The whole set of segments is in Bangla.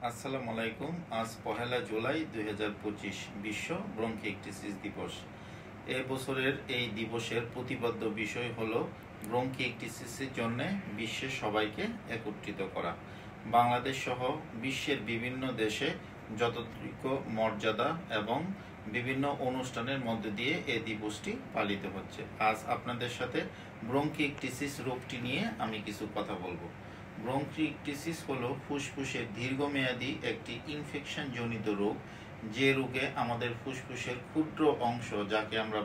আসসালামু আলাইকুম। আজ 1 জুলাই 2025 বিশ্ব ব্রঙ্কিয়েক্টিসিস দিবস। এ বছরের এই দিবসের প্রতিপাদ্য বিষয় হলো ব্রঙ্কিয়েক্টিসিসের জন্য বিশ্বের সবাইকে একত্রিত করা। বাংলাদেশ সহ বিশ্বের বিভিন্ন দেশে যথাযোগ্য মর্যাদা এবং বিভিন্ন অনুষ্ঠানের মধ্যে দিয়ে এই দিবসটি পালিত হচ্ছে। আজ আপনাদের সাথে ব্রঙ্কিয়েক্টিসিস রোগটি নিয়ে আমি কিছু কথা বলবো। ব্রঙ্কিয়েক্টিসিস হলো ফুসফুসের দীর্ঘমেয়াদী একটি ইনফেকশন জনিত রোগ, যে রোগে আমাদের ফুসফুসের ক্ষুদ্র অংশ, যাকে আমরা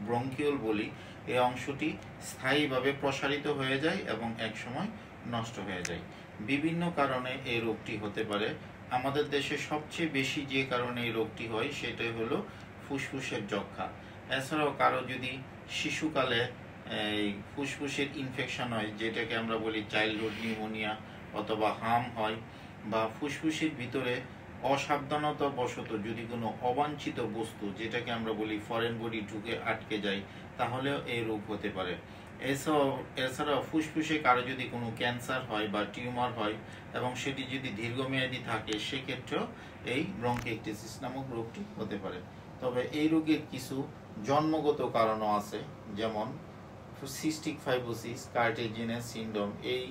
ব্রঙ্কিওল বলি, এই অংশটি স্থায়ীভাবে প্রসারিত হয়ে যায় এবং একসময় নষ্ট হয়ে যায়। বিভিন্ন কারণে এই রোগটি হতে পারে। আমাদের দেশে সবচেয়ে বেশি যে কারণে এই রোগটি হয় সেটাই হলো ফুসফুসের যক্ষ্মা। এছাড়াও কারো যদি শিশুকালে এই ফুসফুসের ইনফেকশন হয়, যেটাকে আমরা বলি চাইল্ডহুড নিউমোনিয়া, অথবা হাম হয়, বা ফুসফুসের ভিতরে অসাবধানতা বশত যদি কোনো অবাঞ্ছিত বস্তু, যেটাকে আমরা বলি ফরেন বডি, ঢুকে আটকে যায়, তাহলেও এই রোগ হতে পারে। এছাড়াও ফুসফুসে কারো যদি কোনো ক্যান্সার হয় বা টিউমার হয় এবং সেটি যদি দীর্ঘমেয়াদী থাকে, সেক্ষেত্রেও এই ব্রঙ্কিয়েক্টিসিস নামক রোগটি হতে পারে। তবে এই রোগের কিছু জন্মগত কারণও আছে, যেমন সিস্টিক ফাইব্রোসিস, কার্টিলেজিনাস সিনড্রোম, এই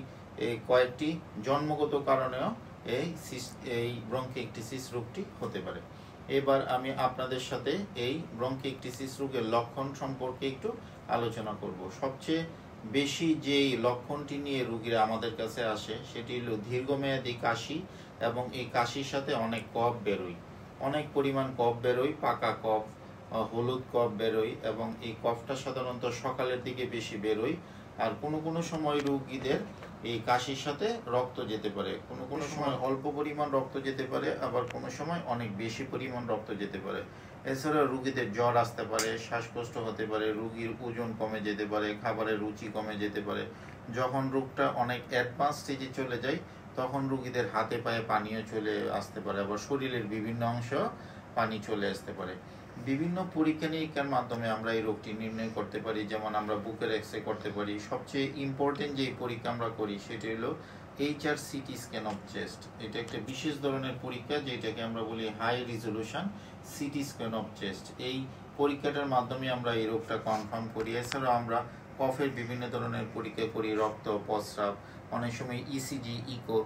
কয়েকটি জন্মগত কারণেও এই ব্রঙ্কিয়েক্টিসিস রোগটি হতে পারে। এবার আমি আপনাদের সাথে এই ব্রঙ্কিয়েক্টিসিস রোগের লক্ষণ সম্পর্কে একটু আলোচনা করব। সবচেয়ে বেশি যেই লক্ষণটি নিয়ে রোগীরা আমাদের কাছে আসে সেটি হলো দীর্ঘমেয়াদী কাশি, এবং এই কাশির সাথে অনেক কফ বেরোয়, অনেক পরিমাণ কফ বেরোয়, পাকা কফ, হলুদ কফ বেরোয়, এবং এই কফটা সাধারণত সকালের দিকে বেশি বেরোয়। আর কোনো সময় রোগীদের এই কাশির সাথে রক্ত যেতে পারে, কোনো সময় অল্প পরিমাণ রক্ত যেতে পারে, আবার কোনো সময় অনেক বেশি পরিমাণ রক্ত যেতে পারে। এছাড়া রোগীদের জ্বর আসতে পারে, শ্বাসকষ্ট হতে পারে, রোগীর ওজন কমে যেতে পারে, খাবারের রুচি কমে যেতে পারে। যখন রোগটা অনেক অ্যাডভান্স স্টেজে চলে যায়, তখন রোগীদের হাতে পায়ে পানিও চলে আসতে পারে, আবার শরীরের বিভিন্ন অংশ পানি চলে আসতে পারে। বিভিন্ন পরীক্ষা নিরীক্ষার মাধ্যমে আমরা এই রোগটি নির্ণয় করতে পারি, যেমন আমরা বুকের এক্স-রে করতে পারি। সবচেয়ে ইম্পর্টেন্ট যে পরীক্ষা আমরা করি সেটি হলো HRCT স্ক্যান অফ চেস্ট। এটা একটা বিশেষ ধরনের পরীক্ষা, যেটাকে আমরা বলি high resolution CT scan of chest. এই পরীক্ষাটার মাধ্যমে আমরা এই রোগটা কনফার্ম করি। এছাড়াও আমরা কফের বিভিন্ন ধরনের পরীক্ষা করি, রক্ত, প্রস্রাব, অনেক সময় ECG, ইকো,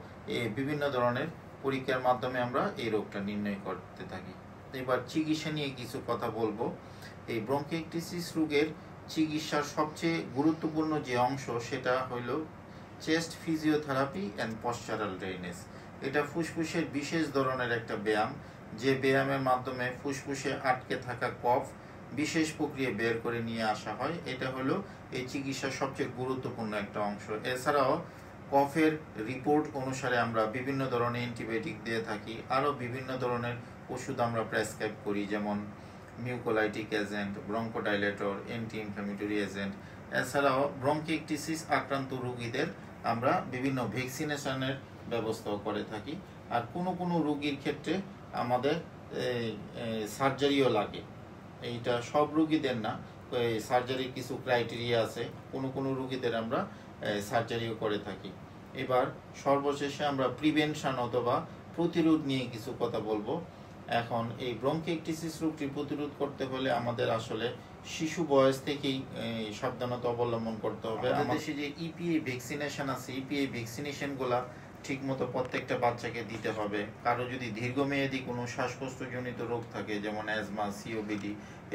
বিভিন্ন ধরনের পরীক্ষার মাধ্যমে আমরা এই রোগটা নির্ণয় করতে থাকি। এবার চিকিৎসা নিয়ে কিছু কথা বলবো। এই ব্রঙ্কিয়েক্টিসিস রোগের চিকিৎসার সবচেয়ে গুরুত্বপূর্ণ যে অংশ সেটা হলো chest physiotherapy and postural drainage. এটা ফুসফুসের বিশেষ ধরনের একটা ব্যায়াম, যে ব্যায়ামের মাধ্যমে ফুসফুসে আটকে থাকা কফ বিশেষ প্রক্রিয়া বের করে নিয়ে আসা হয়। এটা হলো এই চিকিৎসার সবচেয়ে গুরুত্বপূর্ণ একটা অংশ। এছাড়াও কফের রিপোর্ট অনুসারে আমরা বিভিন্ন ধরনের অ্যান্টিবায়োটিক দিয়ে থাকি, আরও বিভিন্ন ধরনের ওষুধ আমরা প্রেসক্রাইব করি, যেমন mucolytic agent, bronchodilator, anti inflammatory agent. এছাড়াও ব্রঙ্কিয়েক্টিসিস আক্রান্ত রোগীদের আমরা বিভিন্ন ভ্যাকসিনেশনের ব্যবস্থাও করে থাকি। আর কোনো রোগীর ক্ষেত্রে আমাদের সার্জারিও লাগে। এইটা সব রোগীদের না, সার্জারির কিছু ক্রাইটেরিয়া আছে, কোনো রোগীদের আমরা সার্জারিও করে থাকি। এবার সর্বশেষে আমরা প্রিভেনশন অথবা প্রতিরোধ নিয়ে কিছু কথা বলবো। এখন এই ব্রঙ্কিয়েক্টিসিস রোগটি প্রতিরোধ করতে হলে আমাদের আসলে শিশু বয়স থেকেই সাবধানতা অবলম্বন করতে হবে। আমাদের দেশে যে EPA ভ্যাকসিনেশন আছে, EPA ভ্যাকসিনেশনগুলো ঠিকমতো প্রত্যেকটা বাচ্চাকে দিতে হবে। কারো যদি দীর্ঘমেয়াদী কোনো শ্বাসকষ্টজনিত রোগ থাকে, যেমন অ্যাজমা, COPD,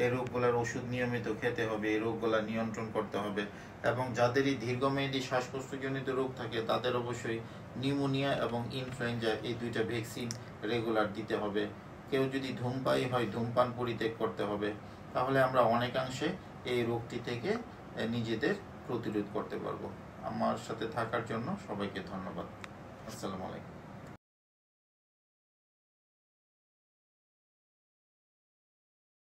এই রোগগুলোর ওষুধ নিয়মিত খেতে হবে, এই রোগগুলো নিয়ন্ত্রণ করতে হবে। এবং যাদেরই দীর্ঘমেয়াদী শ্বাসকষ্টজনিত রোগ থাকে তাদের অবশ্যই নিউমোনিয়া এবং ইনফ্লুয়েঞ্জা, এই দুইটা ভ্যাকসিন রেগুলার দিতে হবে। কেউ যদি ধূমপায়ী হয়, ধূমপান পরিত্যাগ করতে হবে। তাহলে আমরা অনেকাংশে এই রোগটি থেকে নিজেদের প্রতিরোধ করতে পারবো। আমার সাথে থাকার জন্য সবাইকে ধন্যবাদ। আসসালামু আলাইকুম।